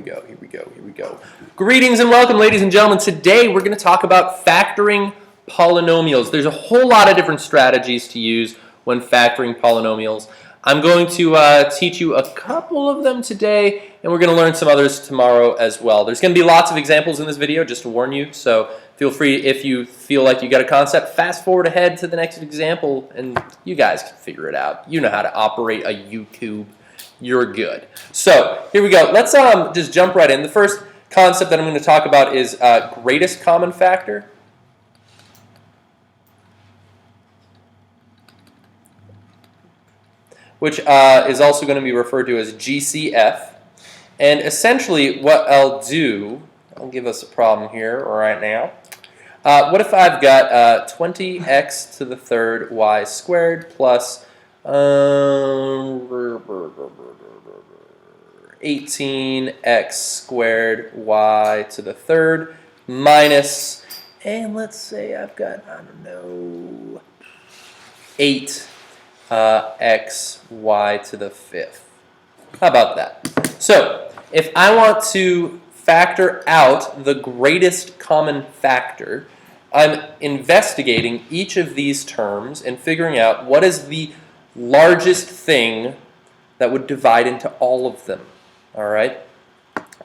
go, here we go, here we go. Greetings and welcome, ladies and gentlemen. Today we're going to talk about factoring polynomials. There's a whole lot of different strategies to use when factoring polynomials. I'm going to teach you a couple of them today, and we're going to learn some others tomorrow as well. There's going to be lots of examples in this video, just to warn you, so feel free, if you feel like you got a concept, fast forward ahead to the next example, and you guys can figure it out. You know how to operate a YouTube. You're good. So here we go. Let's just jump right in. The first concept that I'm going to talk about is greatest common factor. Which is also going to be referred to as GCF. And essentially what I'll do, I'll give us a problem here right now. What if I've got 20x to the third y squared plus 18x squared y to the third minus, and let's say I've got, I don't know, 8 x y to the fifth. How about that? So if I want to factor out the greatest common factor, I'm investigating each of these terms and figuring out what is the largest thing that would divide into all of them. All right?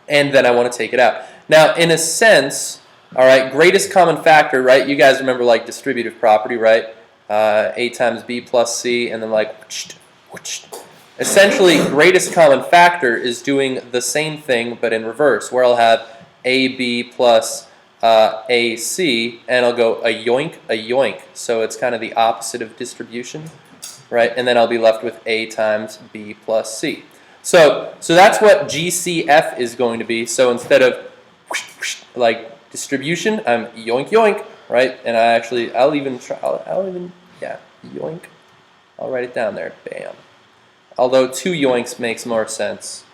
And then I want to take it out. Now, in a sense, all right, greatest common factor, right? You guys remember like distributive property, right? A times B plus C, and then like, essentially, greatest common factor is doing the same thing, but in reverse, where I'll have AB plus AC, and I'll go a yoink. So it's kind of the opposite of distribution, right? And then I'll be left with A times B plus C. So that's what GCF is going to be. So instead of like distribution, I'm yoink, right? And I'll even yoink. I'll write it down there, bam. Although 2 yoinks makes more sense,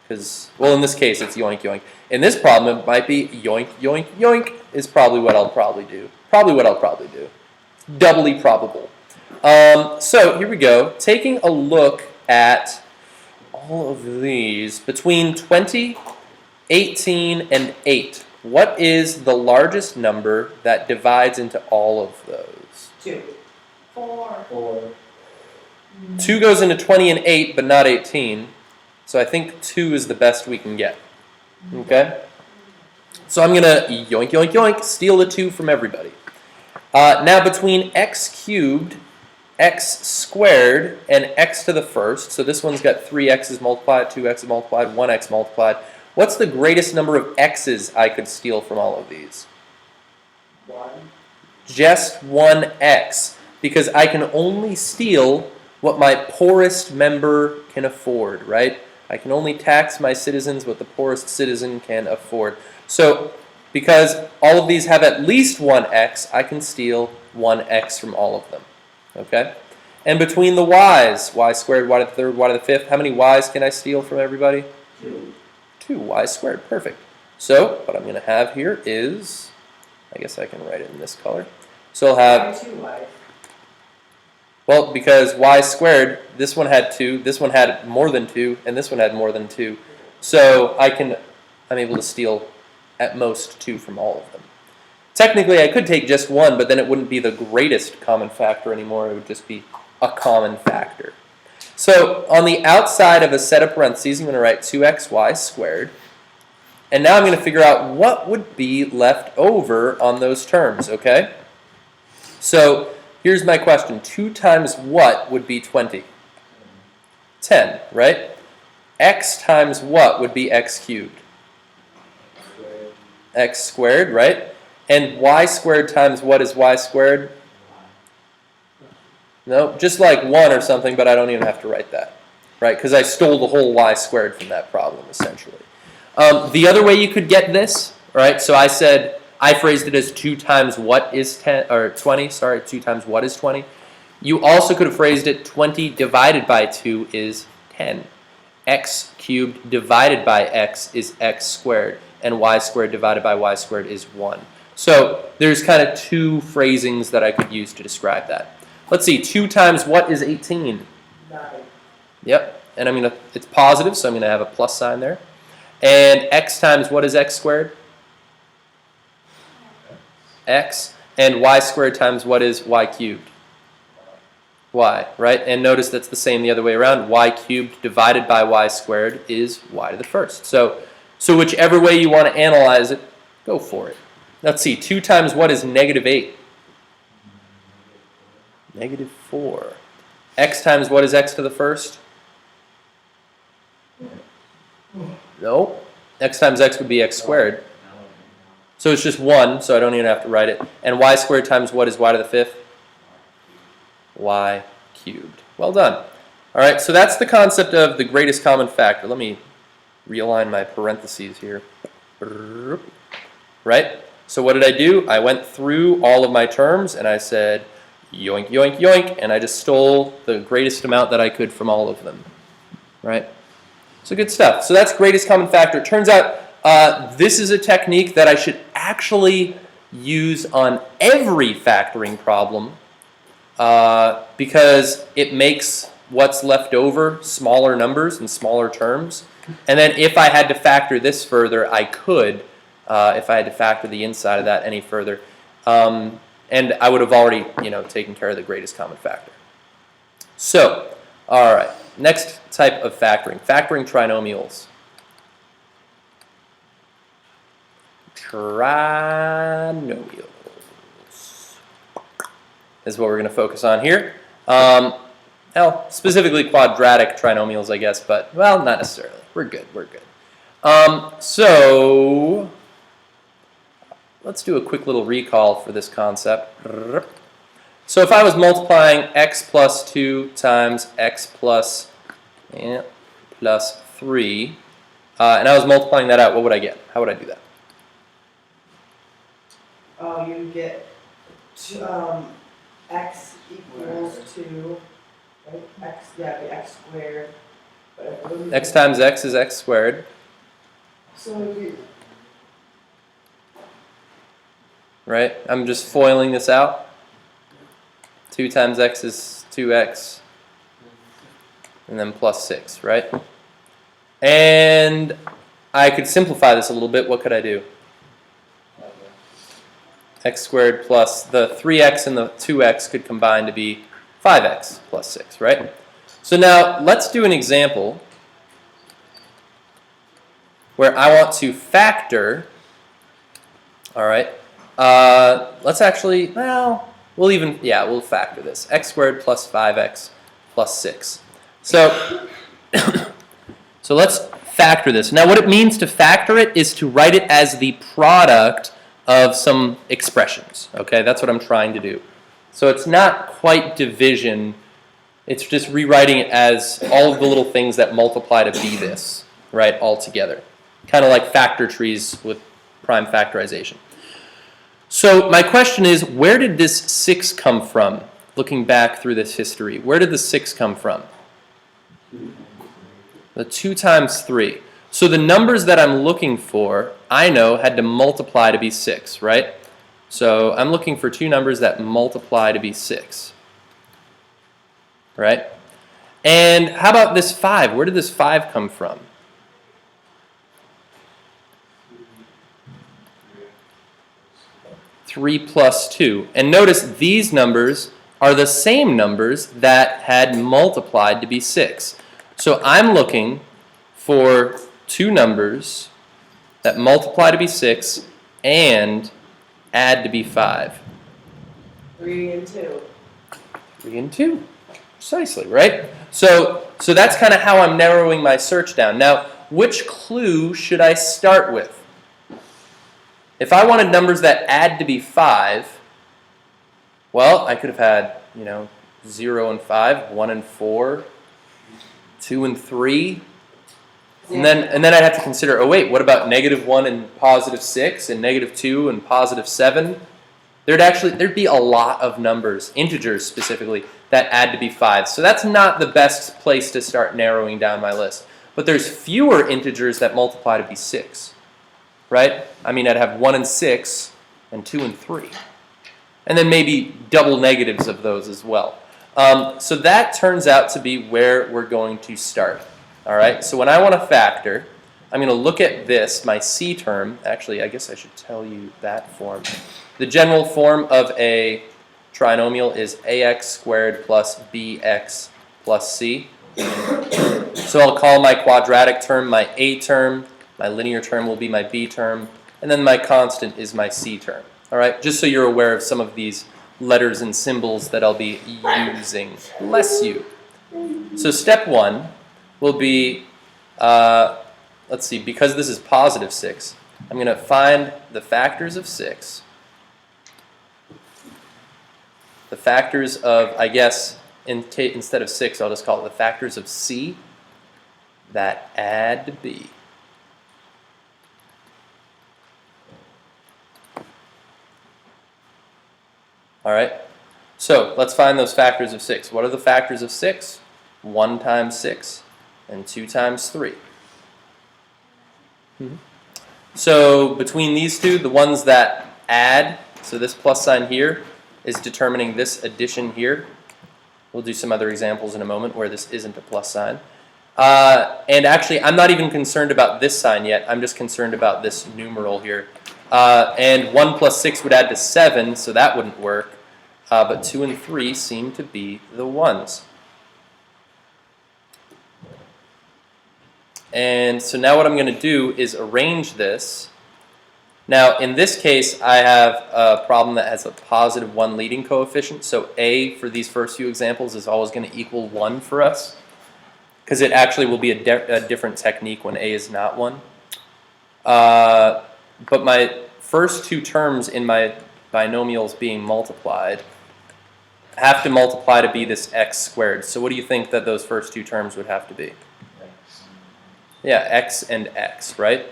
because, well, in this case it's yoink. In this problem, it might be yoink is probably what I'll probably do. Doubly probable. So here we go. Taking a look at all of these, between 20, 18, and 8, what is the largest number that divides into all of those? 2. 4. 2 goes into 20 and 8, but not 18. So I think 2 is the best we can get. Okay? So I'm going to yoink, steal the 2 from everybody. Now between x cubed, x squared, and x to the first, so this one's got 3x's multiplied, 2x's multiplied, 1x multiplied. What's the greatest number of x's I could steal from all of these? 1. Just 1x, because I can only steal what my poorest member can afford, right? I can only tax my citizens what the poorest citizen can afford. So because all of these have at least 1x, I can steal 1x from all of them. Okay? And between the y's, y squared, y to the third, y to the fifth, how many y's can I steal from everybody? 2. 2 y squared. Perfect. So what I'm going to have here is, I guess I can write it in this color. So I'll have 2 y. Well, because y squared, this one had 2, this one had more than 2, and this one had more than 2. So I'm able to steal at most 2 from all of them. Technically, I could take just 1, but then it wouldn't be the greatest common factor anymore. It would just be a common factor. So on the outside of a set of parentheses, I'm going to write 2xy squared. And now I'm going to figure out what would be left over on those terms, okay? So here's my question. 2 times what would be 20? 10, right? X times what would be x cubed? X squared, right? And y squared times what is y squared? No, just like 1 or something, but I don't even have to write that, right? Because I stole the whole y squared from that problem, essentially. The other way you could get this, right? So I phrased it as 2 times what is 20, sorry, 2 times what is 20. You also could have phrased it 20 divided by 2 is 10. X cubed divided by x is x squared, and y squared divided by y squared is 1. So there's kind of 2 phrasings that I could use to describe that. Let's see, 2 times what is 18? 9. Yep, and it's positive, so I'm going to have a plus sign there. And x times what is x squared? X. And y squared times what is y cubed? Y, right? And notice that's the same the other way around. Y cubed divided by y squared is y to the first. So whichever way you want to analyze it, go for it. Let's see, 2 times what is negative 8? Negative 4. X times what is x to the first? No. X times x would be x squared. So it's just 1, so I don't even have to write it. And y squared times what is y to the fifth? Y cubed. Well done. All right, so that's the concept of the greatest common factor. Let me realign my parentheses here. Right? So what did I do? I went through all of my terms and I said yoink, yoink, yoink, and I just stole the greatest amount that I could from all of them. Right? So good stuff. So that's greatest common factor. It turns out this is a technique that I should actually use on every factoring problem because it makes what's left over smaller numbers and smaller terms. And then if I had to factor this further, I could, if I had to factor the inside of that any further. And I would have already, taken care of the greatest common factor. So, all right, next type of factoring trinomials. Trinomials is what we're going to focus on here. Well, specifically quadratic trinomials, I guess, but, well, not necessarily. We're good. So let's do a quick little recall for this concept. So if I was multiplying x plus 2 times x plus 3, and I was multiplying that out, what would I get? How would I do that? You get x equals 2, right? X squared. X times x is x squared. So it'd be, right? I'm just foiling this out. 2 times x is 2x. And then plus 6, right? And I could simplify this a little bit. What could I do? X squared plus the 3x and the 2x could combine to be 5x plus 6, right? So now let's do an example where I want to factor, all right, let's actually, well, we'll factor this. X squared plus 5x plus 6. So, so let's factor this. Now what it means to factor it is to write it as the product of some expressions, okay? That's what I'm trying to do. So it's not quite division, it's just rewriting it as all of the little things that multiply to be this, right, all together. Kind of like factor trees with prime factorization. So my question is, where did this 6 come from? Looking back through this history, where did the 6 come from? The 2 times 3. So the numbers that I'm looking for, I know, had to multiply to be 6, right? So I'm looking for 2 numbers that multiply to be 6, right? And how about this 5? Where did this 5 come from? Three plus 2. And notice these numbers are the same numbers that had multiplied to be 6. So I'm looking for 2 numbers that multiply to be 6 and add to be 5. 3 and 2. 3 and 2. Precisely, right? So that's kind of how I'm narrowing my search down. Now, which clue should I start with? If I wanted numbers that add to be 5, well, I could have had, 0 and 5, 1 and 4, 2 and 3. And then I'd have to consider, oh wait, what about -1 and +6 and -2 and +7? There'd be a lot of numbers, integers specifically, that add to be 5. So that's not the best place to start narrowing down my list. But there's fewer integers that multiply to be 6, right? I mean, I'd have 1 and 6 and 2 and 3. And then maybe double negatives of those as well. So that turns out to be where we're going to start. All right, so when I want to factor, I'm going to look at this, my c term. Actually, I guess I should tell you that form. The general form of a trinomial is ax squared plus bx plus c. So I'll call my quadratic term my a term, my linear term will be my b term, and then my constant is my c term. All right, just so you're aware of some of these letters and symbols that I'll be using. Bless you. So step one will be, let's see, because this is positive 6, I'm going to find the factors of 6. The factors of, I guess, instead of 6, I'll just call it the factors of c that add to b. All right, so let's find those factors of 6. What are the factors of 6? 1 times 6 and 2 times 3. So between these two, the ones that add, so this plus sign here is determining this addition here. We'll do some other examples in a moment where this isn't a plus sign. And actually, I'm not even concerned about this sign yet. I'm just concerned about this numeral here. And 1 plus 6 would add to 7, so that wouldn't work. But 2 and 3 seem to be the ones. And so now what I'm going to do is arrange this. Now, in this case, I have a problem that has a positive 1 leading coefficient. So a for these first few examples is always going to equal 1 for us, because it actually will be a different technique when a is not 1. But my first two terms in my binomials being multiplied have to multiply to be this x squared. So what do you think that those first two terms would have to be? Yeah, x and x, right?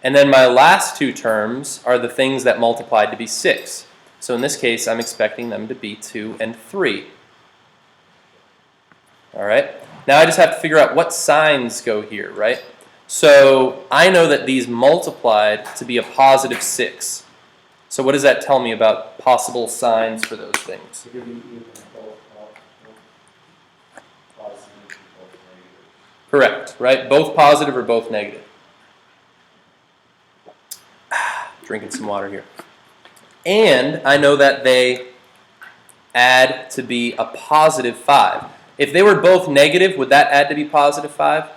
And then my last two terms are the things that multiplied to be 6. So in this case, I'm expecting them to be 2 and 3. All right? Now I just have to figure out what signs go here, right? So I know that these multiplied to be a positive 6. So what does that tell me about possible signs for those things? Correct, right? Both positive or both negative. Drinking some water here. And I know that they add to be a positive 5. If they were both negative, would that add to be positive 5?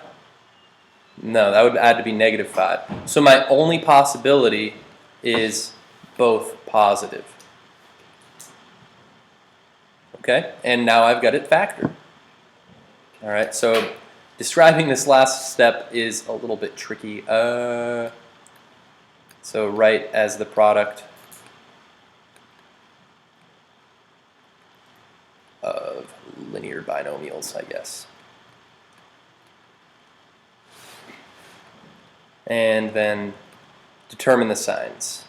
No, that would add to be negative 5. So my only possibility is both positive. Okay, and now I've got it factored. All right, so describing this last step is a little bit tricky. So write as the product of linear binomials, I guess. And then determine the signs.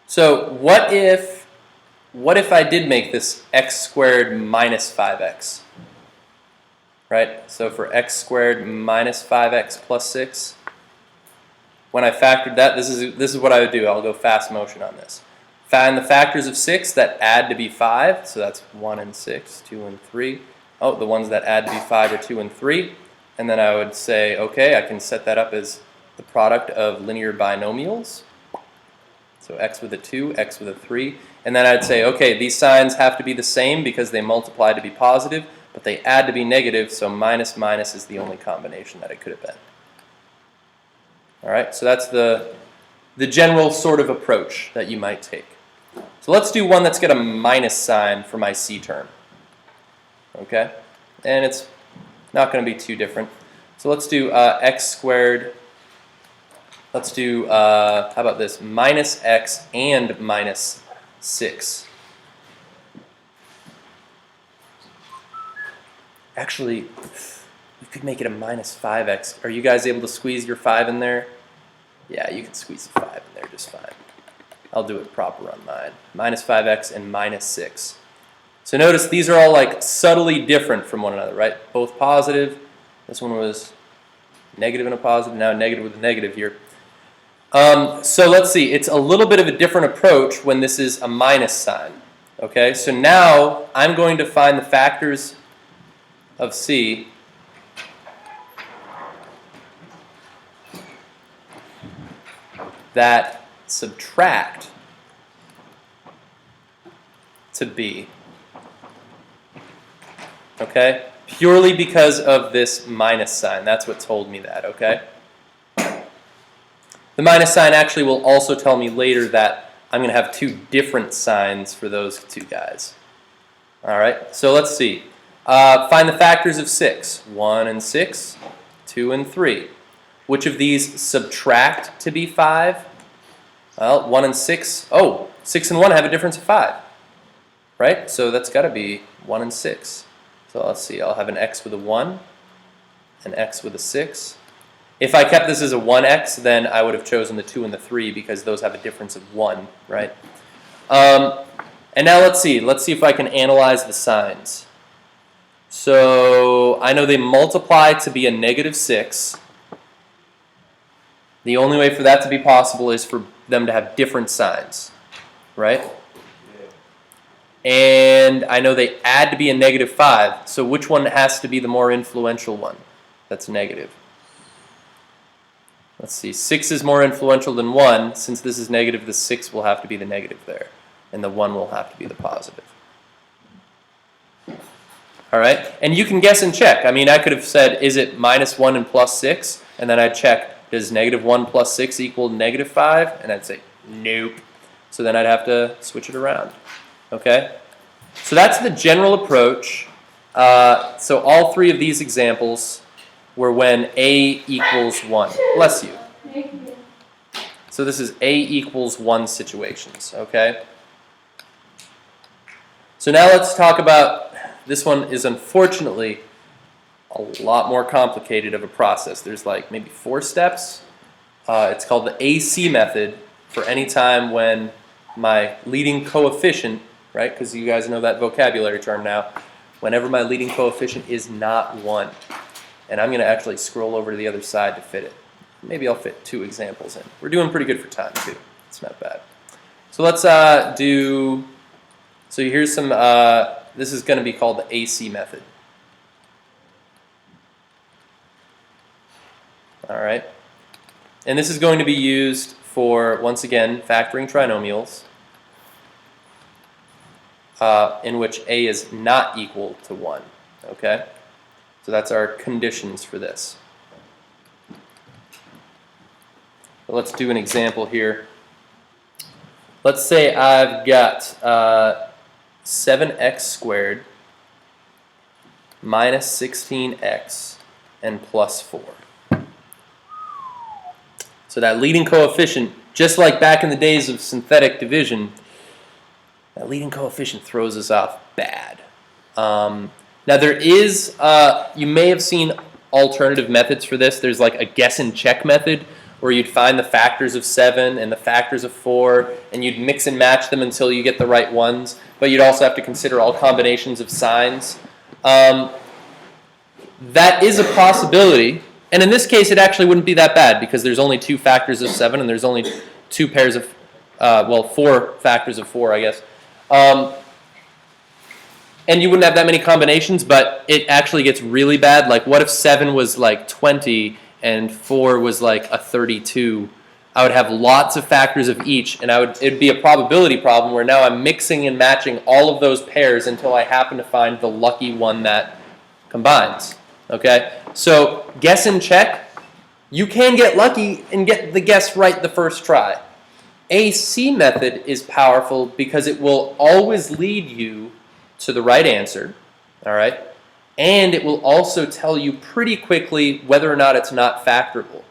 So what if I did make this x squared minus 5x? Right? So for x squared minus 5x plus 6, when I factored that, this is what I would do. I'll go fast motion on this. Find the factors of 6 that add to be 5. So that's 1 and 6, 2 and 3. Oh, the ones that add to be 5 are 2 and 3. And then I would say, okay, I can set that up as the product of linear binomials. So x with a 2, x with a 3. And then I'd say, okay, these signs have to be the same because they multiply to be positive, but they add to be negative, so minus minus is the only combination that it could have been. All right, so that's the general sort of approach that you might take. So let's do one that's got a minus sign for my c term. Okay, and it's not going to be too different. So let's do x squared. Let's do, how about this, minus x and minus 6. Actually, you could make it a minus 5x. Are you guys able to squeeze your 5 in there? Yeah, you can squeeze the 5 in there just fine. I'll do it proper on mine. Minus 5x and minus 6. So notice these are all like subtly different from one another, right? Both positive. This one was negative and a positive, now negative with a negative here. So let's see, it's a little bit of a different approach when this is a minus sign. Okay, so now I'm going to find the factors of C that subtract to B. Okay? Purely because of this minus sign. That's what told me that, okay? The minus sign actually will also tell me later that I'm going to have two different signs for those two guys. All right, so let's see. Find the factors of 6. 1 and 6, 2 and 3. Which of these subtract to be 5? Well, 1 and 6. Oh, 6 and 1 have a difference of 5. Right? So that's got to be 1 and 6. So let's see. I'll have an x with a 1, an x with a 6. If I kept this as a 1x, then I would have chosen the 2 and the 3 because those have a difference of 1, right? And now let's see. Let's see if I can analyze the signs. So I know they multiply to be a negative 6. The only way for that to be possible is for them to have different signs, right? And I know they add to be a negative 5. So which one has to be the more influential one that's negative? Let's see, 6 is more influential than 1. Since this is negative, the 6 will have to be the negative there. And the 1 will have to be the positive. All right? And you can guess and check. I mean, I could have said, is it minus 1 and plus 6? And then I'd check, does negative 1 plus 6 equal negative 5? And I'd say, nope. So then I'd have to switch it around. Okay? So that's the general approach. So all three of these examples were when A equals 1. Bless you. So this is A equals 1 situations, okay? So now let's talk about, this one is unfortunately a lot more complicated of a process. There's like maybe 4 steps. It's called the AC method for any time when my leading coefficient, right, because you guys know that vocabulary term now, whenever my leading coefficient is not 1. And I'm going to actually scroll over to the other side to fit it. Maybe I'll fit 2 examples in. We're doing pretty good for time, too. It's not bad. So let's do, so here's some, this is going to be called the AC method. All right. And this is going to be used for, once again, factoring trinomials, in which A is not equal to 1. Okay? So that's our conditions for this. So let's do an example here. Let's say I've got 7x squared minus 16x and plus 4. So that leading coefficient, just like back in the days of synthetic division, that leading coefficient throws us off bad. Now there is, you may have seen alternative methods for this. There's like a guess and check method where you'd find the factors of 7 and the factors of 4 and you'd mix and match them until you get the right ones, but you'd also have to consider all combinations of signs. That is a possibility, and in this case it actually wouldn't be that bad because there's only 2 factors of 7 and there's only 2 pairs of, 4 factors of 4, I guess. And you wouldn't have that many combinations, but it actually gets really bad. Like, what if 7 was like 20 and 4 was like a 32? I would have lots of factors of each, and it'd be a probability problem where now I'm mixing and matching all of those pairs until I happen to find the lucky one that combines. Okay? So, guess and check. You can get lucky and get the guess right the first try. AC method is powerful because it will always lead you to the right answer, all right? And it will also tell you pretty quickly whether or not it's not factorable.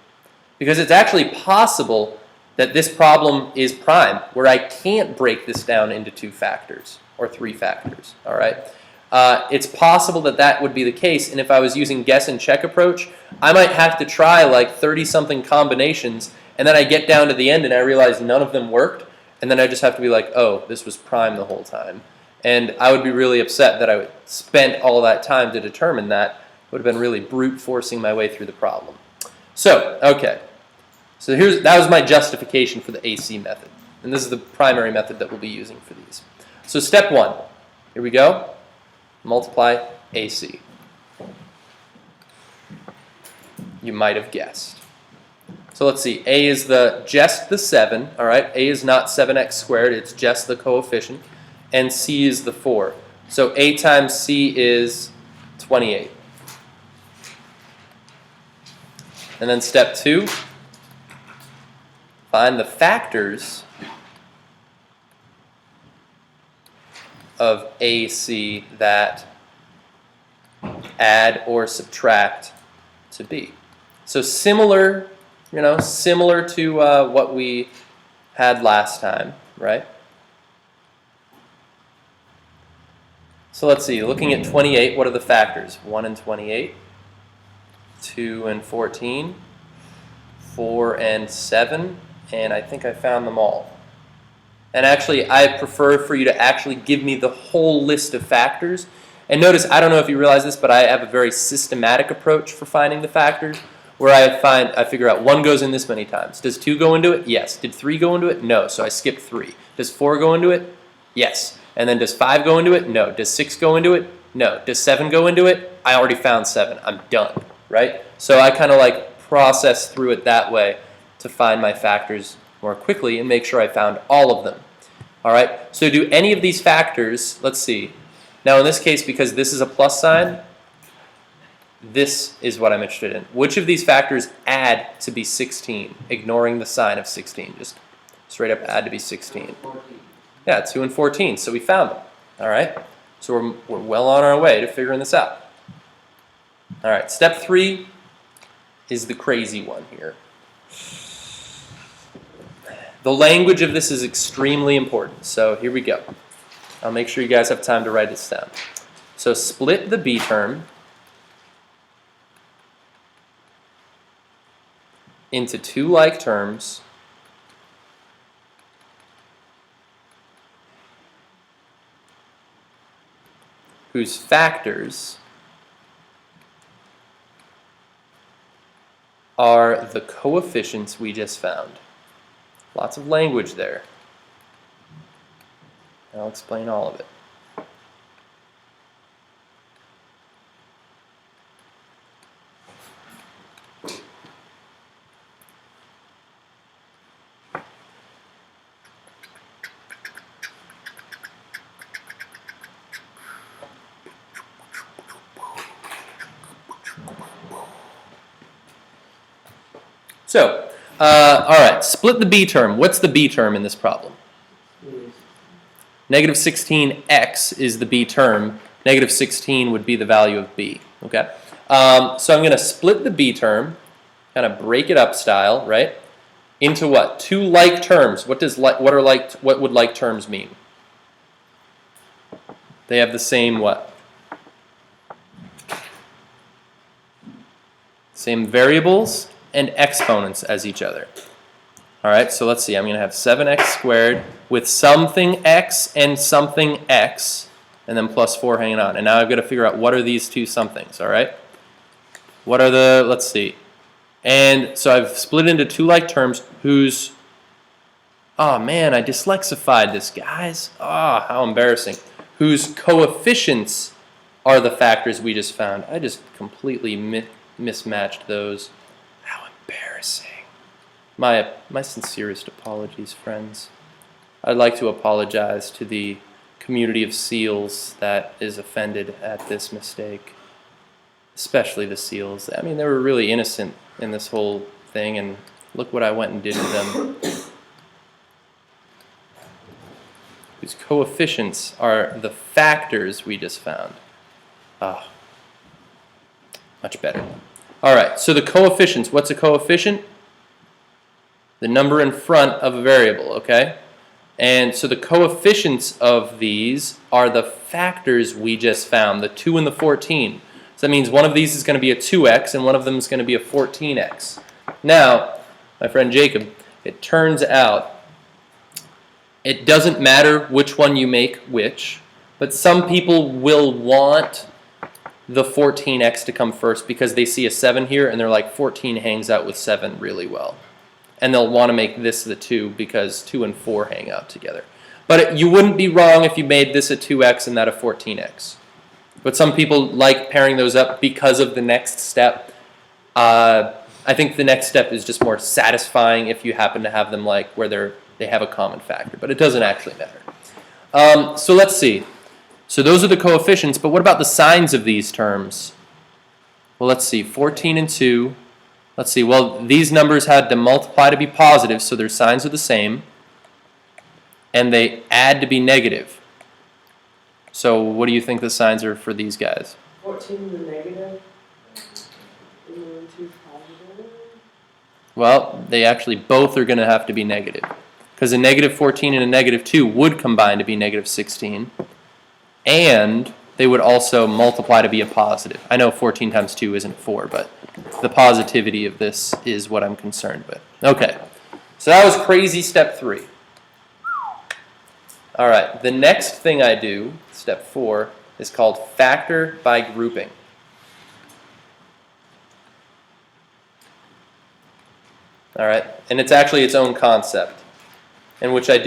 Because it's actually possible that this problem is prime, where I can't break this down into 2 factors or 3 factors, all right? It's possible that that would be the case, and if I was using guess and check approach, I might have to try like 30-something combinations, and then I get down to the end and I realize none of them worked, and then I just have to be like, oh, this was prime the whole time. And I would be really upset that I spent all that time to determine that. It would have been really brute forcing my way through the problem. So, okay. So that was my justification for the AC method. And this is the primary method that we'll be using for these. So step 1, here we go. Multiply AC. You might have guessed. So let's see, A is just the 7, all right? A is not 7x squared, it's just the coefficient. And C is the 4. So A times C is 28. And then step 2, find the factors of AC that add or subtract to B. So similar, similar to what we had last time, right? So let's see, looking at 28, what are the factors? 1 and 28, 2 and 14, 4 and 7, and I think I found them all. And actually, I prefer for you to actually give me the whole list of factors. And notice, I don't know if you realize this, but I have a very systematic approach for finding the factors, where I figure out 1 goes in this many times. Does 2 go into it? Yes. Did 3 go into it? No. So I skipped 3. Does 4 go into it? Yes. And then does 5 go into it? No. Does 6 go into it? No. Does 7 go into it? I already found 7. I'm done, right? So I kind of like process through it that way to find my factors more quickly and make sure I found all of them. All right, so do any of these factors, let's see. Now in this case, because this is a plus sign, this is what I'm interested in. Which of these factors add to be 16, ignoring the sign of 16? Just straight up add to be 16. 14. Yeah, 2 and 14, so we found them. All right, so we're well on our way to figuring this out. All right, step 3 is the crazy one here. The language of this is extremely important, so here we go. I'll make sure you guys have time to write this down. So split the B term into 2 like terms whose factors are the coefficients we just found. Lots of language there. I'll explain all of it. So, all right, split the B term. What's the B term in this problem? Negative 16x is the B term. Negative 16 would be the value of B, okay? So I'm going to split the B term, kind of break it up style, right? Into what? 2 like terms. What would like terms mean? They have the same what? Same variables and exponents as each other. All right, so let's see. I'm going to have 7x squared with something x and something x, and then plus 4 hanging on. And now I've got to figure out what are these 2 somethings, all right? What are the, let's see. And so I've split into 2 like terms whose, oh man, I dyslexified this, guys. Ah, how embarrassing. Whose coefficients are the factors we just found. I just completely mismatched those. How embarrassing. My sincerest apologies, friends. I'd like to apologize to the community of seals that is offended at this mistake. Especially the seals. I mean, they were really innocent in this whole thing, and look what I went and did to them. Whose coefficients are the factors we just found. Ah, much better. All right, so the coefficients, what's a coefficient? The number in front of a variable, okay? And so the coefficients of these are the factors we just found, the 2 and the 14. So that means one of these is going to be a 2x and one of them is going to be a 14x. Now, my friend Jacob, it turns out it doesn't matter which one you make which, but some people will want the 14x to come first because they see a 7 here and they're like 14 hangs out with 7 really well. And they'll want to make this the 2 because 2 and 4 hang out together. But you wouldn't be wrong if you made this a 2x and that a 14x. But some people like pairing those up because of the next step. I think the next step is just more satisfying if you happen to have them like where they have a common factor, but it doesn't actually matter. So let's see. So those are the coefficients, but what about the signs of these terms? Well, let's see, 14 and 2. Let's see, well, these numbers had to multiply to be positive, so their signs are the same. And they add to be negative. So what do you think the signs are for these guys? 14 in the negative. And then 2 positive. Well, they actually both are going to have to be negative. Because a negative 14 and a negative 2 would combine to be negative 16. And they would also multiply to be a positive. I know 14 times 2 isn't 4, but the positivity of this is what I'm concerned with. Okay, so that was crazy step 3. All right, the next thing I do, step 4, is called factor by grouping. All right, and it's actually its own concept, in which I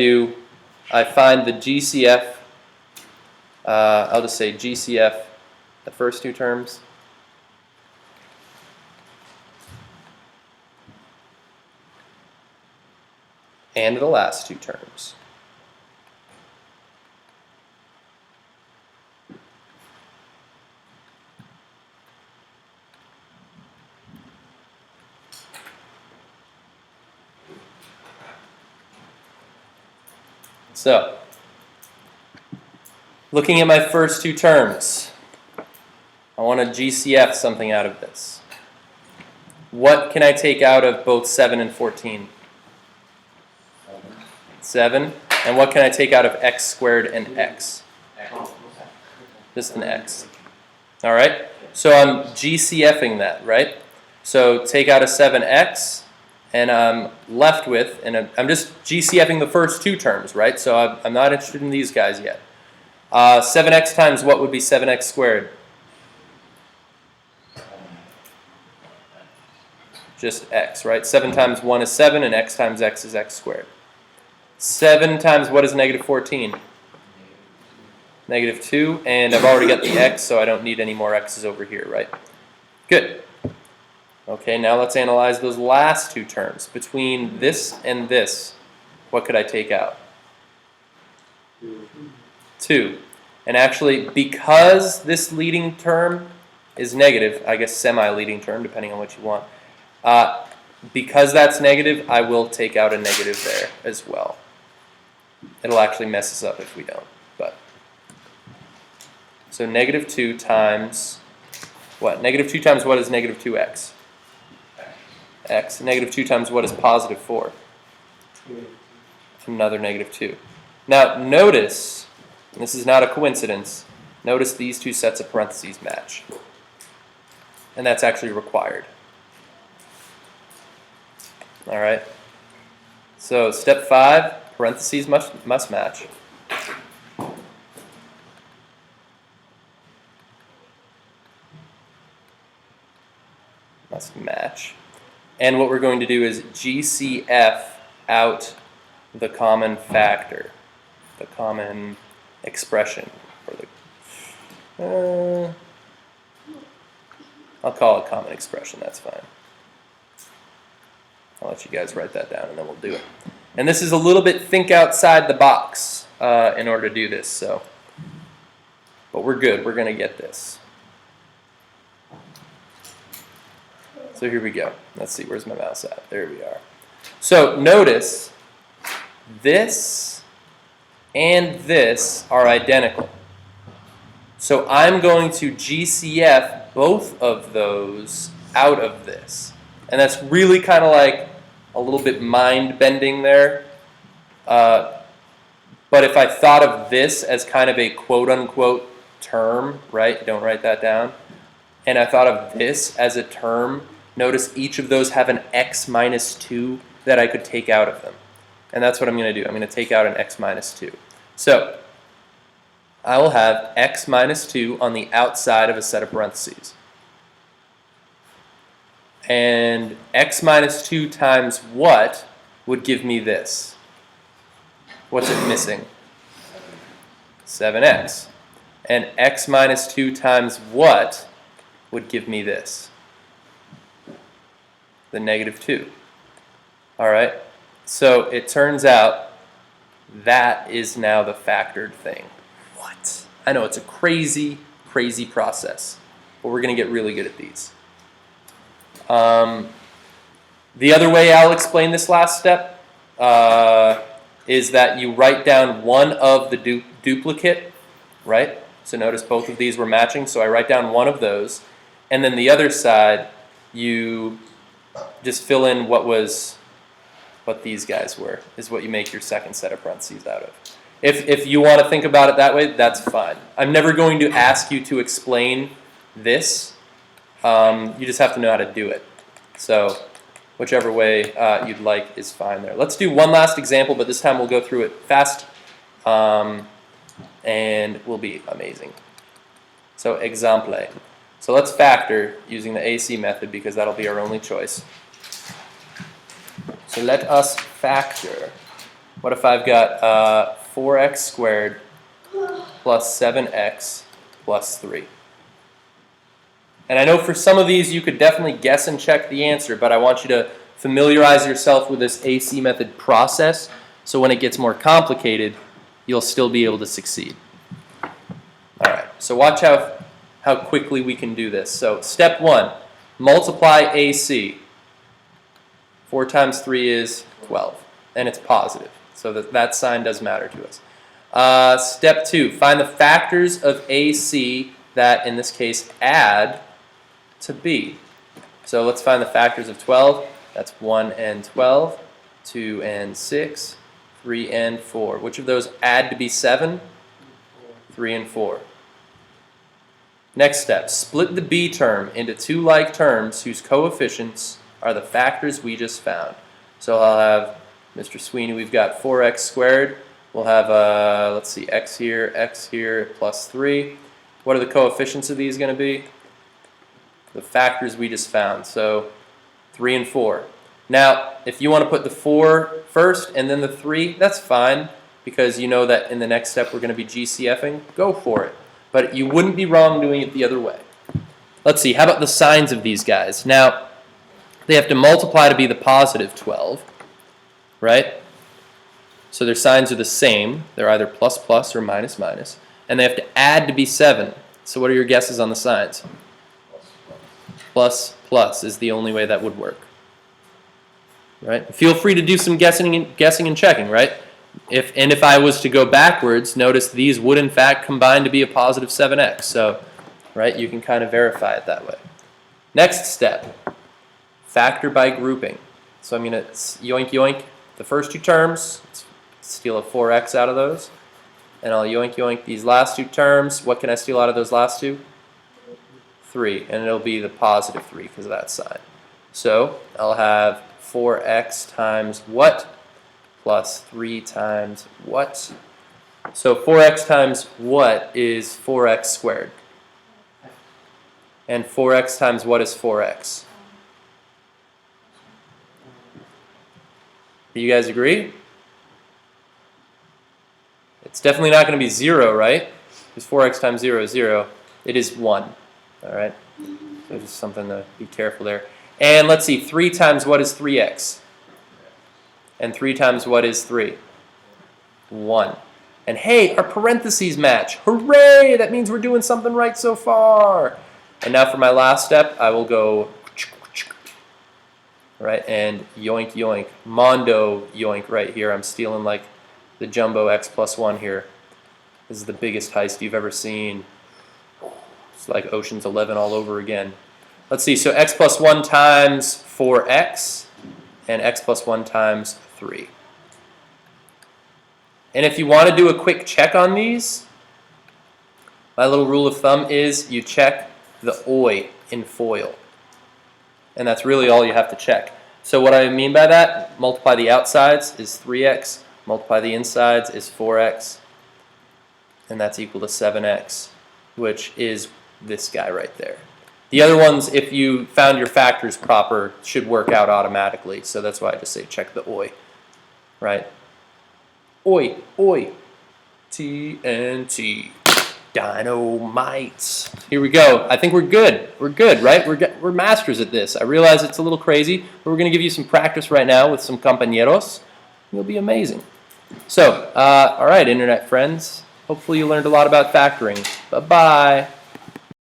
find the GCF, I'll just say GCF, the first 2 terms, and the last 2 terms. So, looking at my first 2 terms, I want to GCF something out of this. What can I take out of both 7 and 14? 7. And what can I take out of x squared and x? Just an x. All right? So I'm GCFing that, right? So take out a 7x, and I'm left with, and I'm just GCFing the first 2 terms, right? So I'm not interested in these guys yet. 7x times what would be 7x squared? Just x, right? 7 times 1 is 7, and x times x is x squared. 7 times what is negative 14? Negative 2, and I've already got the x, so I don't need any more x's over here, right? Good. Okay, now let's analyze those last 2 terms. Between this and this, what could I take out? 2. And actually, because this leading term is negative, I guess semi-leading term, depending on what you want, because that's negative, I will take out a negative there as well. It'll actually mess us up if we don't. So negative 2 times what? Negative 2 times what is negative 2x? X. Negative 2 times what is positive 4? Another negative 2. Now notice, and this is not a coincidence, notice these 2 sets of parentheses match. And that's actually required. All right. So step 5, parentheses must match. Must match. And what we're going to do is GCF out the common factor, the common expression, or I'll call it common expression, that's fine. I'll let you guys write that down and then we'll do it. And this is a little bit think outside the box in order to do this, but we're good, we're going to get this. So here we go. Let's see, where's my mouse at? There we are. So notice this and this are identical. So I'm going to GCF both of those out of this. And that's really kind of like a little bit mind-bending there. But if I thought of this as kind of a quote-unquote term, right? Don't write that down. And I thought of this as a term, notice each of those have an x minus 2 that I could take out of them. And that's what I'm going to do. I'm going to take out an x minus 2. So I will have x minus 2 on the outside of a set of parentheses. And x minus 2 times what would give me this? What's it missing? 7x. And x minus 2 times what would give me this? The negative 2. All right, so it turns out that is now the factored thing. What? I know it's a crazy, crazy process, but we're going to get really good at these. The other way I'll explain this last step is that you write down one of the duplicate, right? So notice both of these were matching, so I write down one of those, and then the other side you just fill in what these guys were, is what you make your second set of parentheses out of. If you want to think about it that way, that's fine. I'm never going to ask you to explain this. You just have to know how to do it. So whichever way you'd like is fine there. Let's do one last example, but this time we'll go through it fast, and will be amazing. So exemple. So let's factor using the AC method because that'll be our only choice. So let us factor. What if I've got 4x squared plus 7x plus 3? And I know for some of these you could definitely guess and check the answer, but I want you to familiarize yourself with this AC method process so when it gets more complicated, you'll still be able to succeed. All right, so watch how quickly we can do this. So step 1, multiply AC. 4 times 3 is 12, and it's positive, so that sign does matter to us. Step 2, find the factors of AC that, in this case, add to B. So let's find the factors of 12. That's 1 and 12, 2 and 6, 3 and 4. Which of those add to be 7? 3 and 4. Next step, split the B term into two like terms whose coefficients are the factors we just found. So I'll have, Mr. Sweeney, we've got 4x squared. We'll have, let's see, x here, plus 3. What are the coefficients of these going to be? The factors we just found, so 3 and 4. Now, if you want to put the 4 first and then the 3, that's fine, because you know that in the next step we're going to be GCFing. Go for it. But you wouldn't be wrong doing it the other way. Let's see, how about the signs of these guys? Now, they have to multiply to be the positive 12, right? So their signs are the same. They're either plus plus or minus minus. And they have to add to be 7. So what are your guesses on the signs? Plus plus is the only way that would work. Right? Feel free to do some guessing and checking, right? If I was to go backwards, notice these would in fact combine to be a positive 7x. So, right, you can kind of verify it that way. Next step, factor by grouping. So I'm going to yoink yoink the first two terms, steal a 4x out of those, and I'll yoink yoink these last two terms. What can I steal out of those last two? 3, and it'll be the positive 3 because of that sign. So I'll have 4x times what plus 3 times what? So 4x times what is 4x squared? And 4x times what is 4x? Do you guys agree? It's definitely not going to be 0, right? Because 4x times 0 is 0. It is 1. All right? So just something to be careful there. And let's see, 3 times what is 3x? And 3 times what is 3? 1. And hey, our parentheses match. Hooray! That means we're doing something right so far. And now for my last step, I will go, right, and yoink yoink, mondo yoink right here. I'm stealing like the jumbo x plus 1 here. This is the biggest heist you've ever seen. It's like Ocean's 11 all over again. Let's see, so x plus 1 times 4x and x plus 1 times 3. And if you want to do a quick check on these, my little rule of thumb is you check the oi in FOIL. And that's really all you have to check. So what I mean by that, multiply the outsides is 3x, multiply the insides is 4x, and that's equal to 7x, which is this guy right there. The other ones, if you found your factors proper, should work out automatically. So that's why I just say check the oi, right? Oi, oi. TNT. Dynamite. Here we go. I think we're good. We're good, right? We're masters at this. I realize it's a little crazy, but we're going to give you some practice right now with some compañeros. You'll be amazing. So, all right, internet friends. Hopefully you learned a lot about factoring. Bye-bye.